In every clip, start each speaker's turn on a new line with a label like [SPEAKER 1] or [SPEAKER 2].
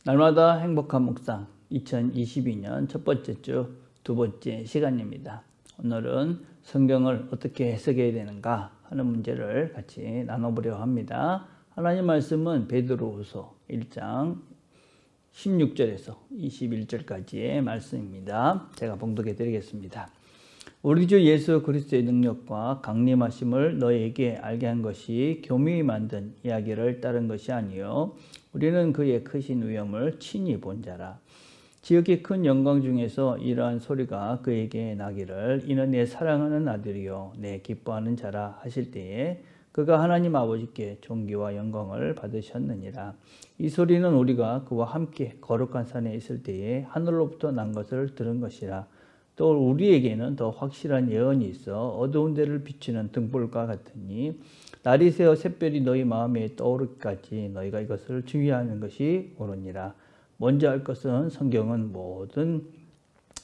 [SPEAKER 1] 날마다 행복한 묵상 2022년 첫 번째 주 두 번째 시간입니다. 오늘은 성경을 어떻게 해석해야 되는가 하는 문제를 같이 나눠보려고 합니다. 하나님 말씀은 베드로후서 1장 16절에서 21절까지의 말씀입니다. 제가 봉독해 드리겠습니다. 우리 주 예수 그리스도의 능력과 강림하심을 너희에게 알게 한 것이 교묘히 만든 이야기를 따른 것이 아니요 우리는 그의 크신 위엄을 친히 본 자라. 지극히 큰 영광 중에서 이러한 소리가 그에게 나기를 이는 내 사랑하는 아들이요 내 기뻐하는 자라 하실 때에 그가 하나님 아버지께 존귀와 영광을 받으셨느니라. 이 소리는 우리가 그와 함께 거룩한 산에 있을 때에 하늘로부터 난 것을 들은 것이라. 또 우리에게는 더 확실한 예언이 있어 어두운 데를 비추는 등불과 같으니 날이 새어 샛별이 너희 마음에 떠오르기까지 너희가 이것을 주의하는 것이 옳으니라. 먼저 할 것은 성경은 모든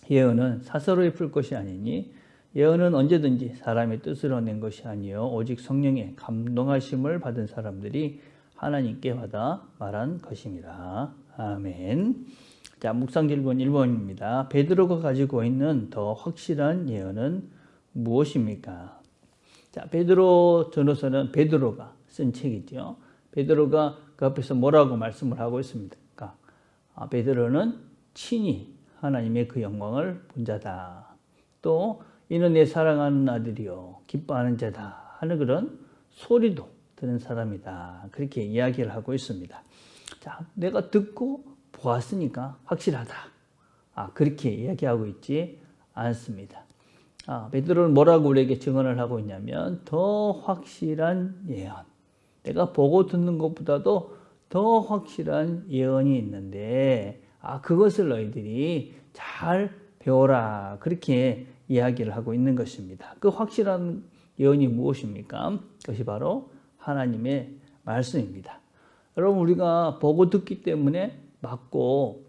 [SPEAKER 1] 예언은 사서로이 풀 것이 아니니 예언은 언제든지 사람의 뜻으로 낸 것이 아니요 오직 성령의 감동하심을 받은 사람들이 하나님께 받아 말한 것입니다. 아멘. 자, 묵상 질문 1번입니다. 베드로가 가지고 있는 더 확실한 예언은 무엇입니까? 자, 베드로 전후서는 베드로가 쓴 책이죠. 베드로가 그 앞에서 뭐라고 말씀을 하고 있습니까? 베드로는 친히 하나님의 그 영광을 본 자다. 또 이는 내 사랑하는 아들이요 기뻐하는 자다 하는 그런 소리도 들은 사람이다. 그렇게 이야기를 하고 있습니다. 자, 내가 듣고 보았으니까 확실하다. 그렇게 이야기하고 있지 않습니다. 베드로는 뭐라고 우리에게 증언을 하고 있냐면 더 확실한 예언. 내가 보고 듣는 것보다도 더 확실한 예언이 있는데 그것을 너희들이 잘 배워라. 그렇게 이야기를 하고 있는 것입니다. 그 확실한 예언이 무엇입니까? 그것이 바로 하나님의 말씀입니다. 여러분 우리가 보고 듣기 때문에 맞고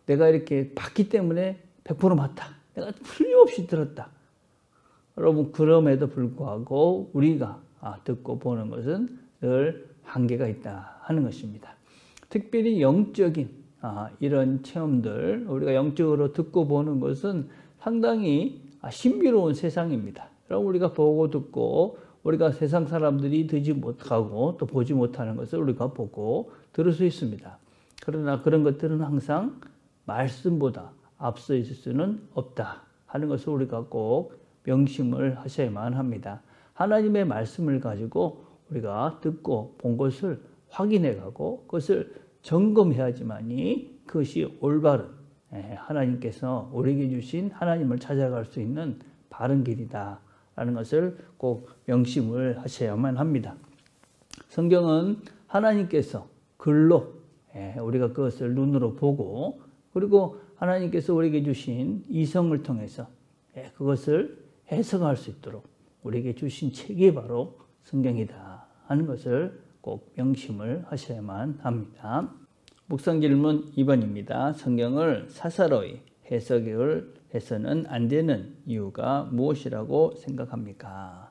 [SPEAKER 1] 내가 이렇게 봤기 때문에 100% 맞다. 내가 틀림없이 들었다. 여러분 그럼에도 불구하고 우리가 듣고 보는 것은 늘 한계가 있다 하는 것입니다. 특별히 영적인 이런 체험들 우리가 영적으로 듣고 보는 것은 상당히 신비로운 세상입니다. 여러분 우리가 보고 듣고 우리가 세상 사람들이 듣지 못하고 또 보지 못하는 것을 우리가 보고 들을 수 있습니다. 그러나 그런 것들은 항상 말씀보다 앞서 있을 수는 없다 하는 것을 우리가 꼭 명심을 하셔야만 합니다. 하나님의 말씀을 가지고 우리가 듣고 본 것을 확인해 가고 그것을 점검해야지만이 그것이 올바른 하나님께서 우리에게 주신 하나님을 찾아갈 수 있는 바른 길이다 라는 것을 꼭 명심을 하셔야만 합니다. 성경은 하나님께서 글로 우리가 그것을 눈으로 보고 그리고 하나님께서 우리에게 주신 이성을 통해서 그것을 해석할 수 있도록 우리에게 주신 책이 바로 성경이다 하는 것을 꼭 명심을 하셔야만 합니다. 묵상 질문 2번입니다. 성경을 사사로이 해석을 해서는 안 되는 이유가 무엇이라고 생각합니까?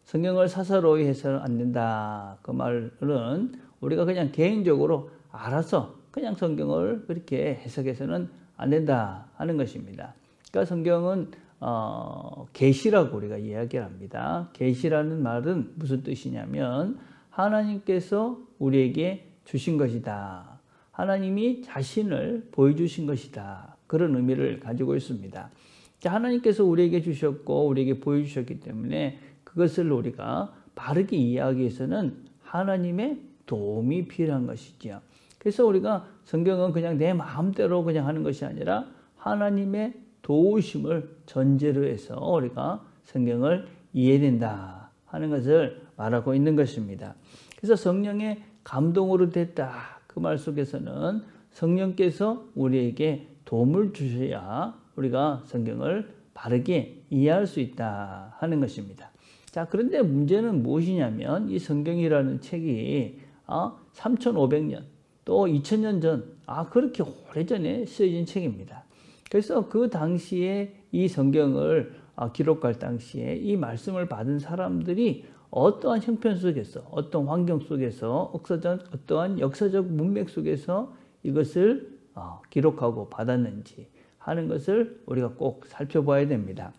[SPEAKER 1] 성경을 사사로이 해서는 안 된다. 그 말은 우리가 그냥 개인적으로 알아서 그냥 성경을 그렇게 해석해서는 안 된다 하는 것입니다. 그러니까 성경은 계시라고 우리가 이야기를 합니다. 계시라는 말은 무슨 뜻이냐면 하나님께서 우리에게 주신 것이다. 하나님이 자신을 보여주신 것이다. 그런 의미를 가지고 있습니다. 하나님께서 우리에게 주셨고 우리에게 보여주셨기 때문에 그것을 우리가 바르게 이해하기 위해서는 하나님의 도움이 필요한 것이지요. 그래서 우리가 성경은 그냥 내 마음대로 그냥 하는 것이 아니라 하나님의 도우심을 전제로 해서 우리가 성경을 이해된다 하는 것을 말하고 있는 것입니다. 그래서 성령의 감동으로 됐다. 그 말 속에서는 성령께서 우리에게 도움을 주셔야 우리가 성경을 바르게 이해할 수 있다 하는 것입니다. 자, 그런데 문제는 무엇이냐면 이 성경이라는 책이 3,500년 또 2,000년 전 그렇게 오래전에 쓰여진 책입니다. 그래서 그 당시에 이 성경을 기록할 당시에 이 말씀을 받은 사람들이 어떠한 형편 속에서 어떤 환경 속에서 어떠한 역사적 문맥 속에서 이것을 기록하고 받았는지 하는 것을 우리가 꼭 살펴봐야 됩니다.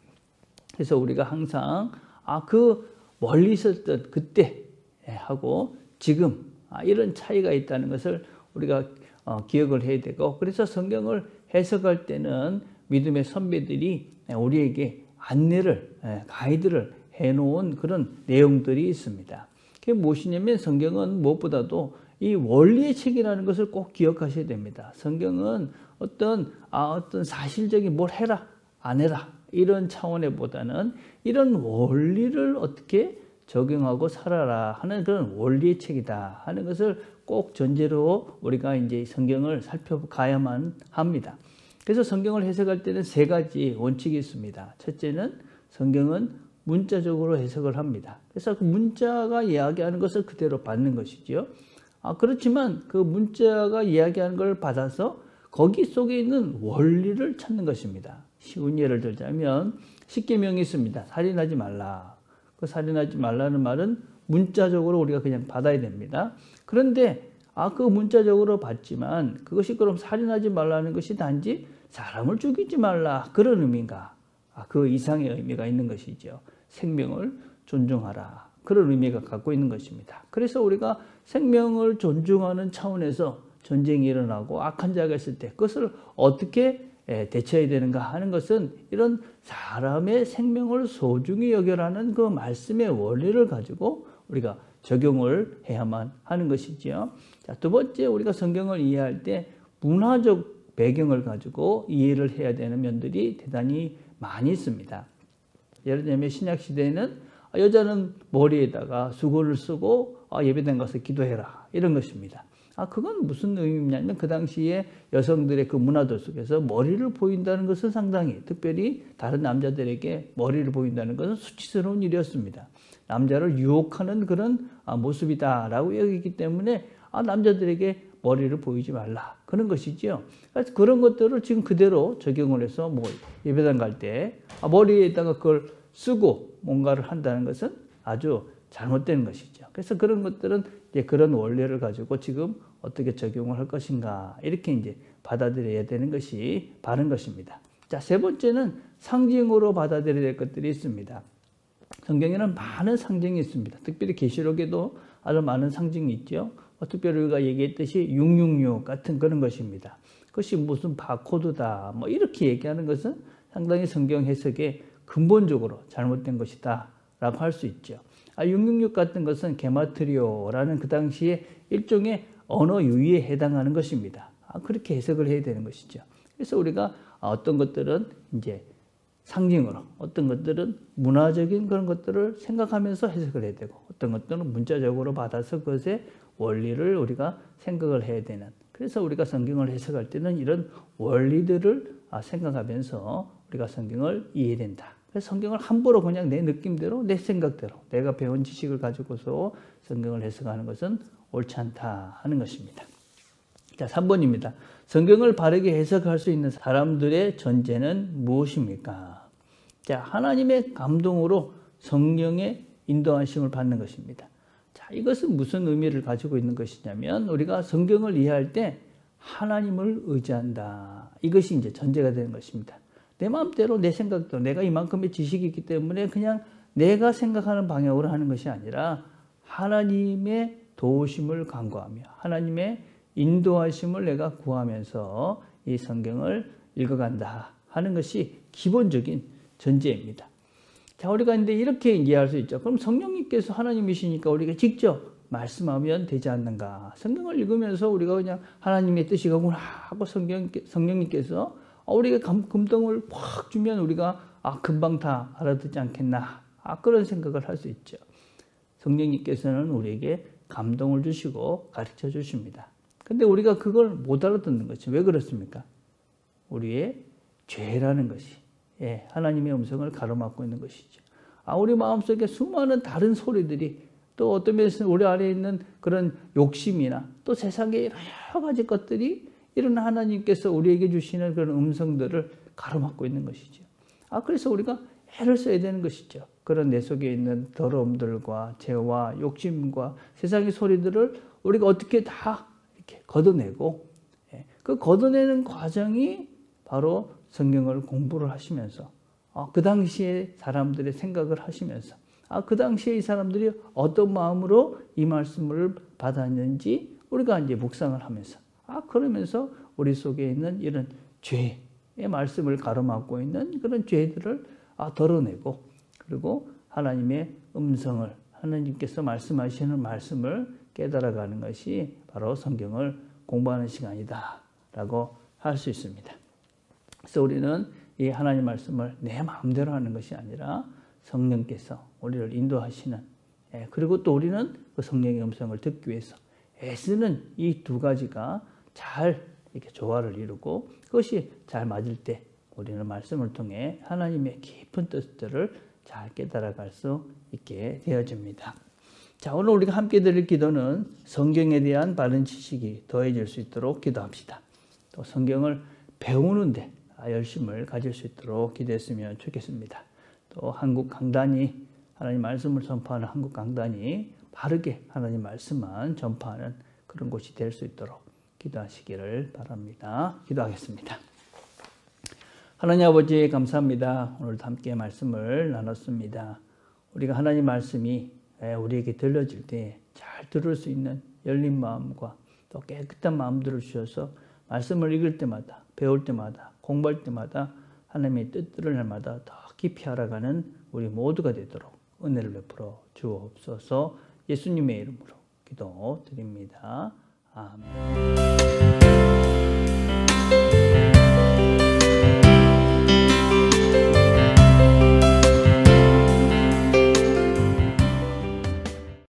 [SPEAKER 1] 그래서 우리가 항상 그 멀리 있었던 그때 하고 지금 이런 차이가 있다는 것을 우리가 기억을 해야 되고, 그래서 성경을 해석할 때는 믿음의 선배들이 우리에게 안내를, 가이드를 해놓은 그런 내용들이 있습니다. 그게 무엇이냐면 성경은 무엇보다도 이 원리의 책이라는 것을 꼭 기억하셔야 됩니다. 성경은 어떤 사실적인 뭘 해라 안 해라 이런 차원에 보다는 이런 원리를 어떻게 적용하고 살아라 하는 그런 원리의 책이다 하는 것을 꼭 전제로 우리가 이제 성경을 살펴가야만 합니다. 그래서 성경을 해석할 때는 세 가지 원칙이 있습니다. 첫째는 성경은 문자적으로 해석을 합니다. 그래서 그 문자가 이야기하는 것을 그대로 받는 것이죠. 그렇지만 그 문자가 이야기하는 걸 받아서 거기 속에 있는 원리를 찾는 것입니다. 쉬운 예를 들자면 십계명이 있습니다. 살인하지 말라. 그 살인하지 말라는 말은 문자적으로 우리가 그냥 받아야 됩니다. 그런데 그 문자적으로 받지만 그것이 그럼 살인하지 말라는 것이 단지 사람을 죽이지 말라 그런 의미인가? 그 이상의 의미가 있는 것이죠. 생명을 존중하라 그런 의미가 갖고 있는 것입니다. 그래서 우리가 생명을 존중하는 차원에서 전쟁이 일어나고 악한 자가 있을 때 그것을 어떻게 대처해야 되는가 하는 것은 이런 사람의 생명을 소중히 여겨라는 그 말씀의 원리를 가지고 우리가 적용을 해야만 하는 것이지요. 자, 두 번째, 우리가 성경을 이해할 때 문화적 배경을 가지고 이해를 해야 되는 면들이 대단히 많이 있습니다. 예를 들면 신약 시대에는 여자는 머리에다가 수건을 쓰고 예배당 가서 기도해라 이런 것입니다. 그건 무슨 의미냐면 그 당시에 여성들의 그 문화들 속에서 머리를 보인다는 것은 상당히, 특별히 다른 남자들에게 머리를 보인다는 것은 수치스러운 일이었습니다. 남자를 유혹하는 그런 모습이다라고 여기기 때문에 남자들에게 머리를 보이지 말라 그런 것이지요. 그래서 그런 것들을 지금 그대로 적용을 해서 예배당 갈 때 머리에다가 그걸 쓰고 뭔가를 한다는 것은 아주 잘못된 것이죠. 그래서 그런 것들은 이제 그런 원리를 가지고 지금 어떻게 적용을 할 것인가 이렇게 이제 받아들여야 되는 것이 바른 것입니다. 자, 세 번째는 상징으로 받아들여야 될 것들이 있습니다. 성경에는 많은 상징이 있습니다. 특별히 계시록에도 아주 많은 상징이 있죠. 특별히 우리가 얘기했듯이 666 같은 그런 것입니다. 그것이 무슨 바코드다 이렇게 얘기하는 것은 상당히 성경 해석에 근본적으로 잘못된 것이다 라고 할 수 있죠. 666 같은 것은 게마트리오라는 그 당시에 일종의 언어 유희에 해당하는 것입니다. 그렇게 해석을 해야 되는 것이죠. 그래서 우리가 어떤 것들은 이제 상징으로, 어떤 것들은 문화적인 그런 것들을 생각하면서 해석을 해야 되고, 어떤 것들은 문자적으로 받아서 그것의 원리를 우리가 생각을 해야 되는, 그래서 우리가 성경을 해석할 때는 이런 원리들을 생각하면서 우리가 성경을 이해된다. 그래서 성경을 함부로 그냥 내 느낌대로, 내 생각대로, 내가 배운 지식을 가지고서 성경을 해석하는 것은 옳지 않다 하는 것입니다. 자, 3번입니다. 성경을 바르게 해석할 수 있는 사람들의 전제는 무엇입니까? 자, 하나님의 감동으로 성령의 인도하심을 받는 것입니다. 자, 이것은 무슨 의미를 가지고 있는 것이냐면 우리가 성경을 이해할 때 하나님을 의지한다. 이것이 이제 전제가 되는 것입니다. 내 마음대로, 내 생각대로, 내가 이만큼의 지식이 있기 때문에 그냥 내가 생각하는 방향으로 하는 것이 아니라 하나님의 도우심을 간구하며 하나님의 인도하심을 내가 구하면서 이 성경을 읽어간다 하는 것이 기본적인 전제입니다. 자, 우리가 근데 이렇게 이해할 수 있죠. 그럼 성령님께서 하나님이시니까 우리가 직접 말씀하면 되지 않는가? 성경을 읽으면서 우리가 그냥 하나님의 뜻이 가구나 하고 성령님께서 우리가 감동을 확 주면 우리가 금방 다 알아듣지 않겠나? 그런 생각을 할 수 있죠. 성령님께서는 우리에게 감동을 주시고 가르쳐 주십니다. 근데 우리가 그걸 못 알아듣는 거죠. 왜 그렇습니까? 우리의 죄라는 것이 하나님의 음성을 가로막고 있는 것이죠. 우리 마음속에 수많은 다른 소리들이, 또 어떤 면에서는 우리 안에 있는 그런 욕심이나 또 세상의 여러 가지 것들이 이런 하나님께서 우리에게 주시는 그런 음성들을 가로막고 있는 것이죠. 그래서 우리가 애를 써야 되는 것이죠. 그런 내 속에 있는 더러움들과 죄와 욕심과 세상의 소리들을 우리가 어떻게 다 이렇게 걷어내고 그 걷어내는 과정이 바로 성경을 공부를 하시면서 그 당시에 사람들의 생각을 하시면서 그 당시에 이 사람들이 어떤 마음으로 이 말씀을 받았는지 우리가 이제 묵상을 하면서 그러면서 우리 속에 있는 이런 죄의 말씀을 가로막고 있는 그런 죄들을 덜어내고 그리고 하나님의 음성을 하나님께서 말씀하시는 말씀을 깨달아가는 것이 바로 성경을 공부하는 시간이다 라고 할 수 있습니다. 그래서 우리는 이 하나님 말씀을 내 마음대로 하는 것이 아니라 성령께서 우리를 인도하시는 그리고 또 우리는 그 성령의 음성을 듣기 위해서 애쓰는 이 두 가지가 잘 이렇게 조화를 이루고 그것이 잘 맞을 때 우리는 말씀을 통해 하나님의 깊은 뜻들을 잘 깨달아갈 수 있게 되어집니다. 자, 오늘 우리가 함께 드릴 기도는 성경에 대한 바른 지식이 더해질 수 있도록 기도합시다. 또 성경을 배우는데 열심을 가질 수 있도록 기도했으면 좋겠습니다. 또 한국 강단이 하나님 말씀을 전파하는 한국 강단이 바르게 하나님 말씀만 전파하는 그런 곳이 될 수 있도록 기도하시기를 바랍니다. 기도하겠습니다. 하나님 아버지 감사합니다. 오늘도 함께 말씀을 나눴습니다. 우리가 하나님 말씀이 우리에게 들려질 때 잘 들을 수 있는 열린 마음과 또 깨끗한 마음들을 주셔서 말씀을 읽을 때마다 배울 때마다 공부할 때마다 하나님의 뜻들을 날마다 더 깊이 알아가는 우리 모두가 되도록 은혜를 베풀어 주옵소서. 예수님의 이름으로 기도드립니다. 아멘.